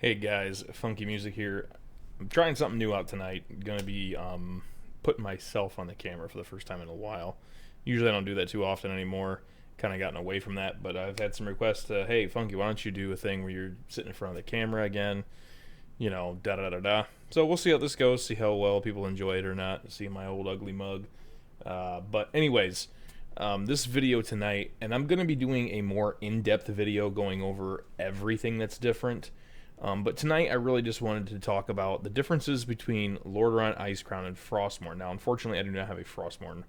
Hey guys, Funkymusic here. I'm trying something new out tonight. Gonna be putting myself on the camera for the first time in a while. Usually I don't do that too often anymore. Kind of gotten away from that, but I've had some requests to, hey Funky, why don't you do a thing where you're sitting in front of the camera again? You know, da da da da. So we'll see how this goes. See how well people enjoy it or not. See my old ugly mug. But anyways, this video tonight, and I'm gonna be doing a more in-depth video going over everything that's different. But tonight, I really just wanted to talk about the differences between Lordaeron, Icecrown, and Frostmourne. Now, unfortunately, I do not have a Frostmourne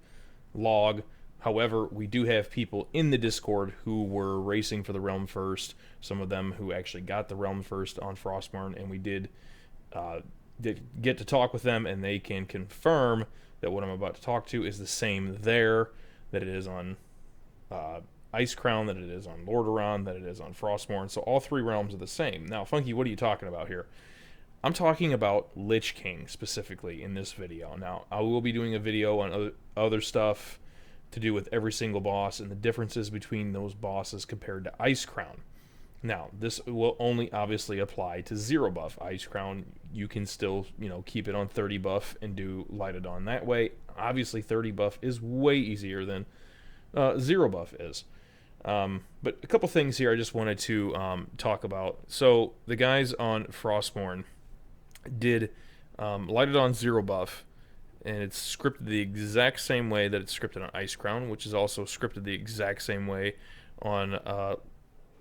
log. However, we do have people in the Discord who were racing for the Realm first. Some of them who actually got the Realm first on Frostmourne, and we did get to talk with them, and they can confirm that what I'm about to talk to is the same there that it is on Icecrown, that it is on Lordaeron, that it is on Frostmourne. So all three realms are the same. Now, Funky, what are you talking about here? I'm talking about Lich King specifically in this video. Now, I will be doing a video on other stuff to do with every single boss and the differences between those bosses compared to Icecrown. Now, this will only obviously apply to 0 buff. Icecrown, you can still, keep it on 30 buff and do Lightodon that way. Obviously, 30 buff is way easier than 0 buff is. But a couple things here I just wanted to talk about. So the guys on Frostmourne did Lightodon 0 buff, and it's scripted the exact same way that it's scripted on Icecrown, which is also scripted the exact same way on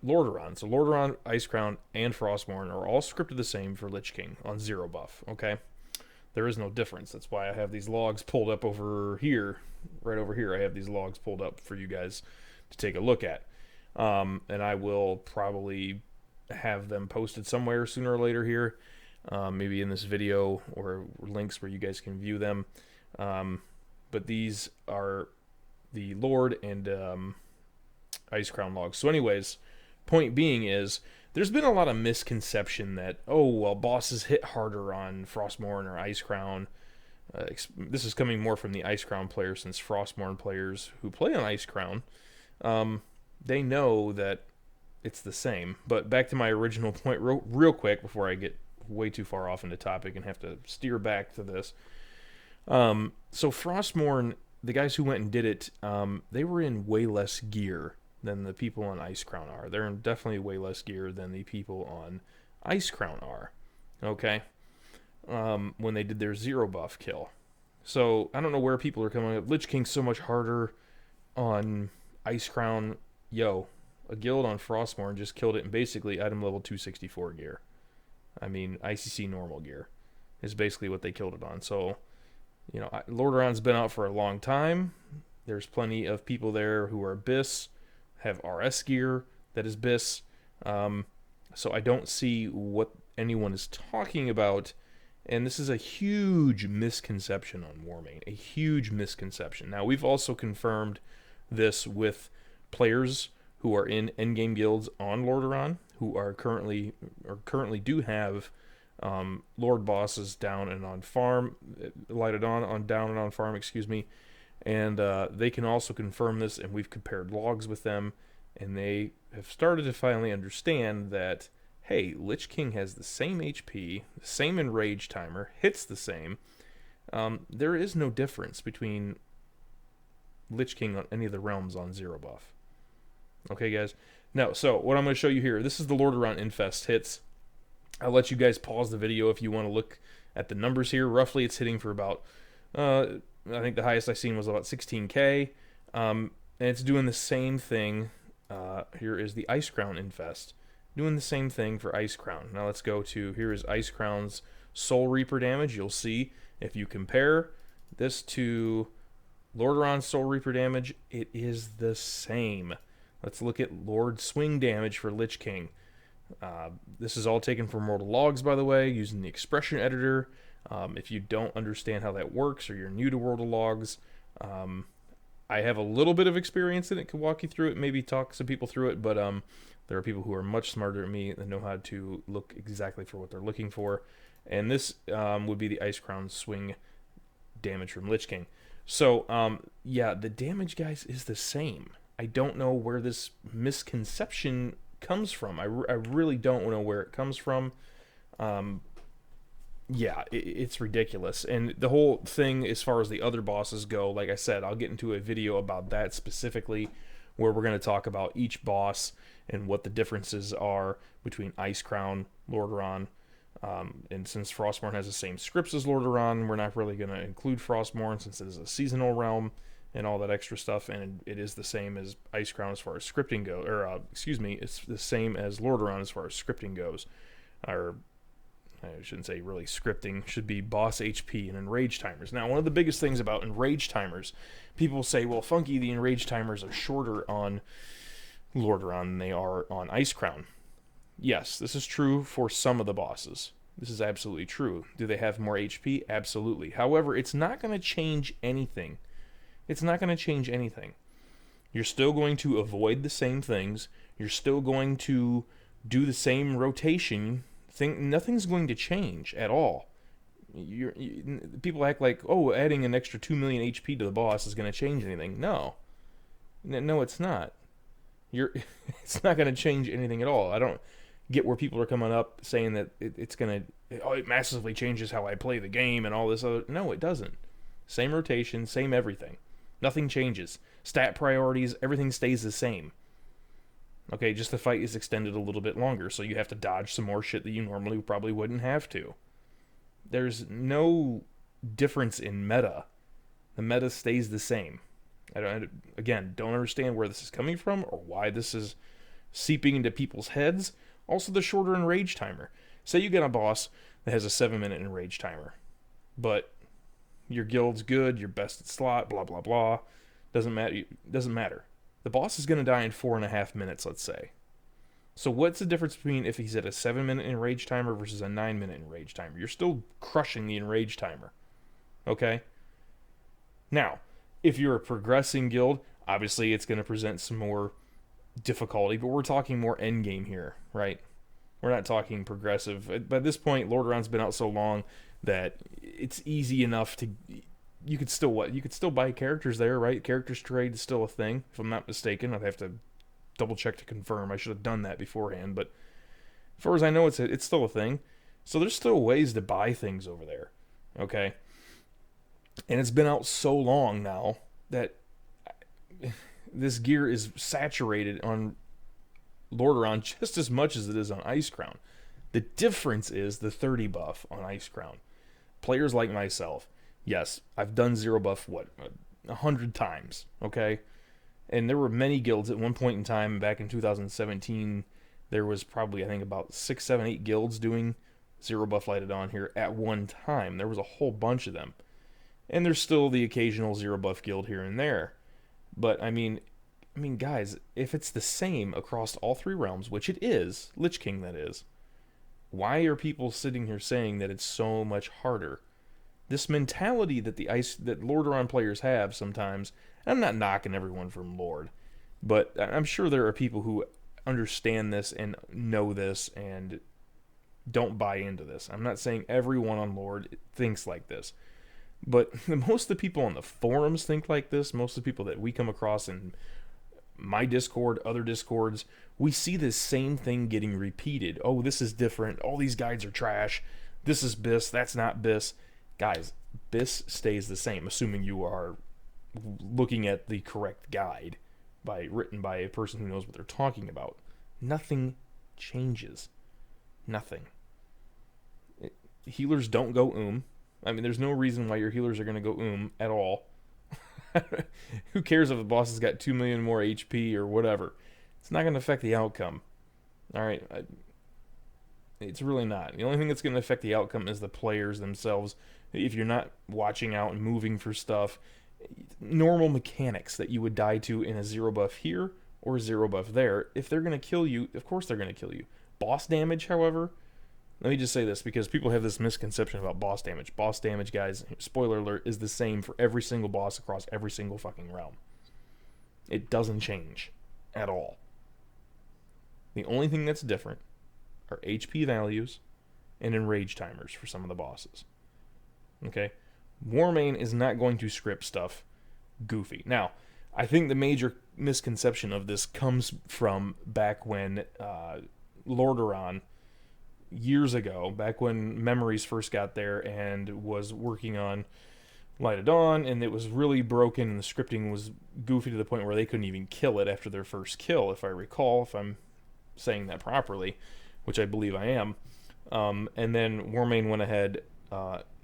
Lordaeron. So Lordaeron, Icecrown, and Frostmourne are all scripted the same for Lich King on 0 buff, okay? There is no difference. That's why I have these logs pulled up over here, right over here. I have these logs pulled up for you guys to take a look at. And I will probably have them posted somewhere sooner or later here, maybe in this video or links where you guys can view them. But these are the Lord and Icecrown logs. So anyways, point being is there's been a lot of misconception that, oh, well, bosses hit harder on Frostmourne or Icecrown. This is coming more from the Icecrown players, since Frostmourne players who play on Icecrown, they know that it's the same. But back to my original point real quick before I get way too far off into topic and have to steer back to this. So Frostmourne, the guys who went and did it, they were in way less gear than the people on Icecrown are. They're in definitely way less gear than the people on Icecrown are. Okay? When they did their 0 buff kill. So I don't know where people are coming up. Lich King's so much harder on Icecrown. Yo, a guild on Frostmourne just killed it in basically item level 264 gear. I mean, ICC normal gear is basically what they killed it on. So, Lordaeron's been out for a long time. There's plenty of people there who are Abyss, have RS gear that is Abyss. So I don't see what anyone is talking about. And this is a huge misconception on Warmane. A huge misconception. Now, we've also confirmed this with players who are in endgame guilds on Lordaeron, who are currently do have Lord bosses down and on farm, Lightodon on down and on farm, excuse me. And they can also confirm this, and we've compared logs with them, and they have started to finally understand that, hey, Lich King has the same HP, the same enrage timer, hits the same. There is no difference between Lich King on any of the realms on 0 buff. Okay, guys? Now, so what I'm going to show you here, this is the Lordaeron Infest hits. I'll let you guys pause the video if you want to look at the numbers here. Roughly, it's hitting for about, I think the highest I've seen was about 16k. And it's doing the same thing. Here is the Icecrown Infest. Doing the same thing for Icecrown. Now let's go to, here is Icecrown's Soul Reaper damage. You'll see, if you compare this to Lordaeron's Soul Reaper damage, it is the same. Let's look at Lord Swing damage for Lich King. This is all taken from Mortal Logs, by the way, using the expression editor. If you don't understand how that works, or you're new to World of Logs, I have a little bit of experience in it, can walk you through it, maybe talk some people through it, but there are people who are much smarter than me that know how to look exactly for what they're looking for. And this would be the Icecrown Swing damage from Lich King. So, yeah, the damage, guys, is the same. I don't know where this misconception comes from. I really don't know where it comes from. Yeah, it's ridiculous. And the whole thing, as far as the other bosses go, like I said, I'll get into a video about that specifically, where we're going to talk about each boss and what the differences are between Icecrown, Lordaeron, and since Frostmourne has the same scripts as Lordaeron, we're not really going to include Frostmourne since it is a seasonal realm and all that extra stuff, and it is the same as Icecrown as far as scripting goes, or it's the same as Lordaeron as far as scripting goes, or I shouldn't say really scripting, should be boss HP and enrage timers. Now, one of the biggest things about enrage timers, people say, well, Funky, the enrage timers are shorter on Lordaeron than they are on Icecrown. Yes, this is true for some of the bosses. This is absolutely true. Do they have more HP? Absolutely. However, it's not going to change anything. It's not going to change anything. You're still going to avoid the same things. You're still going to do the same rotation. Nothing's going to change at all. People act like, oh, adding an extra 2 million HP to the boss is going to change anything. No, it's not. It's not going to change anything at all. I don't get where people are coming up saying that it's going to, it massively changes how I play the game and all this other. No, it doesn't. Same rotation, same everything. Nothing changes. Stat priorities, everything stays the same. Okay, just the fight is extended a little bit longer, so you have to dodge some more shit that you normally probably wouldn't have to. There's no difference in meta. The meta stays the same. I don't understand where this is coming from or why this is seeping into people's heads. Also, the shorter enrage timer. Say you get a boss that has a 7-minute enrage timer, but your guild's good, you're best at slot, blah blah blah. Doesn't matter. The boss is going to die in 4.5 minutes, let's say. So what's the difference between if he's at a 7-minute enrage timer versus a 9-minute enrage timer? You're still crushing the enrage timer. Okay? Now, if you're a progressing guild, obviously it's going to present some more difficulty, but we're talking more endgame here, right? We're not talking progressive. By this point, Lordaeron's been out so long that it's easy enough to... You could still buy characters there, right? Characters trade is still a thing, if I'm not mistaken. I'd have to double check to confirm. I should have done that beforehand, but as far as I know, it's still a thing. So there's still ways to buy things over there, okay? And it's been out so long now that this gear is saturated on Lordaeron just as much as it is on Icecrown. The difference is the 30 buff on Icecrown. Players like myself, yes, I've done 0 buff, 100 times, okay? And there were many guilds at one point in time, back in 2017, there was probably, I think, about 6, 7, 8 guilds doing 0 buff lighted on here at one time. There was a whole bunch of them. And there's still the occasional 0 buff guild here and there. But, I mean, guys, if it's the same across all 3 realms, which it is, Lich King that is, why are people sitting here saying that it's so much harder? This mentality that that Lordaeron players have sometimes, and I'm not knocking everyone from Lord, but I'm sure there are people who understand this and know this and don't buy into this. I'm not saying everyone on Lord thinks like this, but most of the people on the forums think like this. Most of the people that we come across in my Discord, other Discords, we see this same thing getting repeated. Oh, this is different. All these guides are trash. This is BIS. That's not BIS. Guys, BIS stays the same, assuming you are looking at the correct guide written by a person who knows what they're talking about. Nothing changes. Nothing. Healers don't go I mean, there's no reason why your healers are going to go at all. Who cares if the boss has got 2 million more HP or whatever? It's not going to affect the outcome. Alright? It's really not. The only thing that's going to affect the outcome is the players themselves. If you're not watching out and moving for stuff, normal mechanics that you would die to in a 0 buff here or 0 buff there, if they're going to kill you, of course they're going to kill you. Boss damage, however, let me just say this because people have this misconception about boss damage. Boss damage, guys, spoiler alert, is the same for every single boss across every single fucking realm. It doesn't change at all. The only thing that's different are HP values and enrage timers for some of the bosses. Okay? Warmane is not going to script stuff goofy. Now, I think the major misconception of this comes from back when Lordaeron years ago, back when Memories first got there and was working on Light of Dawn, and it was really broken, and the scripting was goofy to the point where they couldn't even kill it after their first kill, if I recall, if I'm saying that properly, which I believe I am. And then Warmane went ahead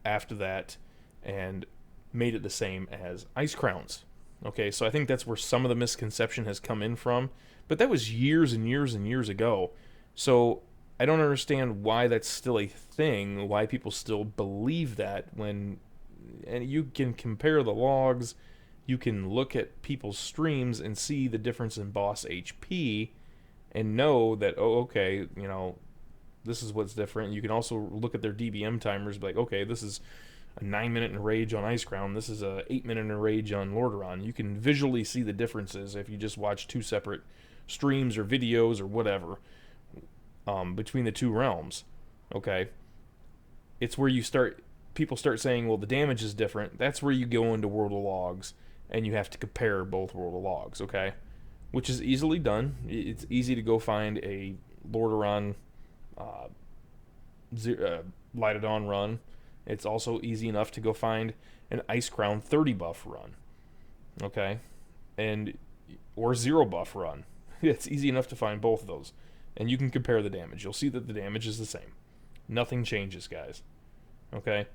after that and made it the same as Ice Crowns. Okay, so I think that's where some of the misconception has come in from, but that was years and years and years ago. So I don't understand why that's still a thing, why people still believe that when, and you can compare the logs, you can look at people's streams and see the difference in boss HP and know that, oh, okay, you know, this is what's different. You can also look at their DBM timers, be like, okay, this is a 9-minute in Rage on Ice Crown, this is a 8-minute in Rage on Lordaeron. You can visually see the differences if you just watch two separate streams or videos or whatever between the two realms. Okay, it's where you start. People start saying, well, the damage is different. That's where you go into World of Logs and you have to compare both World of Logs. Okay, which is easily done. It's easy to go find a Lordaeron Light of Dawn run. It's also easy enough to go find an Ice Crown 30 buff run. Okay, or 0 buff run. It's easy enough to find both of those, and you can compare the damage. You'll see that the damage is the same. Nothing changes, guys. Okay.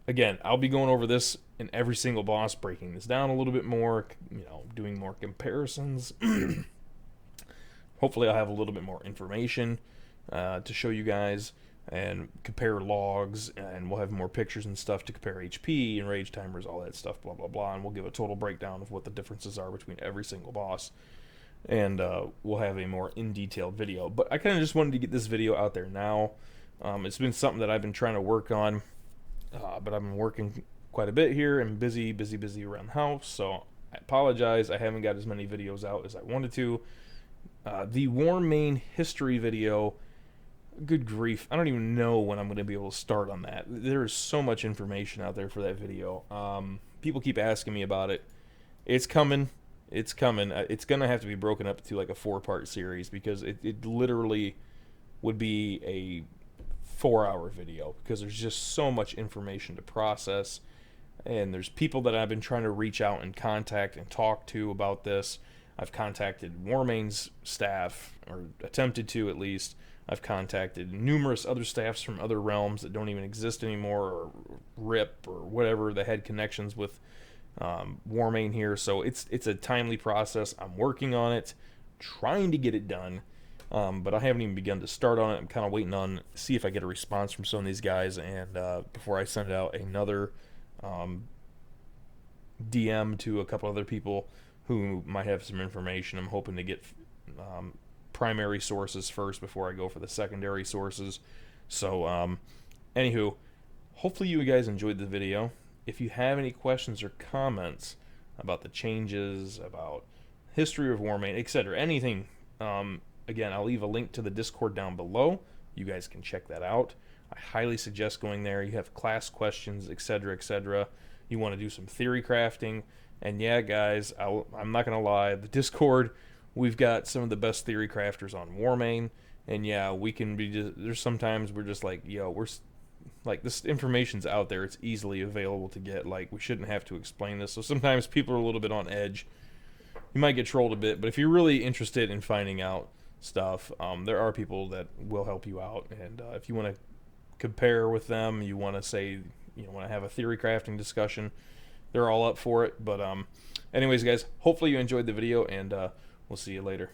Again, I'll be going over this in every single boss, breaking this down a little bit more, you know, doing more comparisons. Hopefully I'll have a little bit more information to show you guys and compare logs, and we'll have more pictures and stuff to compare HP and rage timers, all that stuff, blah, blah, blah, and we'll give a total breakdown of what the differences are between every single boss, and we'll have a more in-detailed video. But I kind of just wanted to get this video out there now. It's been something that I've been trying to work on, but I've been working quite a bit here and busy around the house, so I apologize. I haven't got as many videos out as I wanted to. The Warmane history video, good grief, I don't even know when I'm going to be able to start on that. There is so much information out there for that video. People keep asking me about it. It's coming. It's coming. It's going to have to be broken up to like a 4-part series, because it literally would be a 4-hour video, because there's just so much information to process, and there's people that I've been trying to reach out and contact and talk to about this. I've contacted Warmane's staff, or attempted to at least. I've contacted numerous other staffs from other realms that don't even exist anymore, or RIP, or whatever, that had connections with Warmane here. So it's a timely process. I'm working on it, trying to get it done. But I haven't even begun to start on it. I'm kind of waiting on, see if I get a response from some of these guys, and before I send out another DM to a couple other people who might have some information. I'm hoping to get primary sources first before I go for the secondary sources. So, anywho, hopefully you guys enjoyed the video. If you have any questions or comments about the changes, about history of Warmane, etc., anything, again, I'll leave a link to the Discord down below. You guys can check that out. I highly suggest going there. You have class questions, etc., etc. You want to do some theory crafting. And yeah, guys, I'm not going to lie. The Discord, we've got some of the best theory crafters on Warmane. And yeah, we can be just, there's sometimes we're just like, yo, we're like, this information's out there. It's easily available to get. Like, we shouldn't have to explain this. So sometimes people are a little bit on edge. You might get trolled a bit, but if you're really interested in finding out stuff, there are people that will help you out. And if you want to compare with them, you want to say, you know, want to have a theory crafting discussion, they're all up for it. But anyways, guys, hopefully you enjoyed the video, and we'll see you later.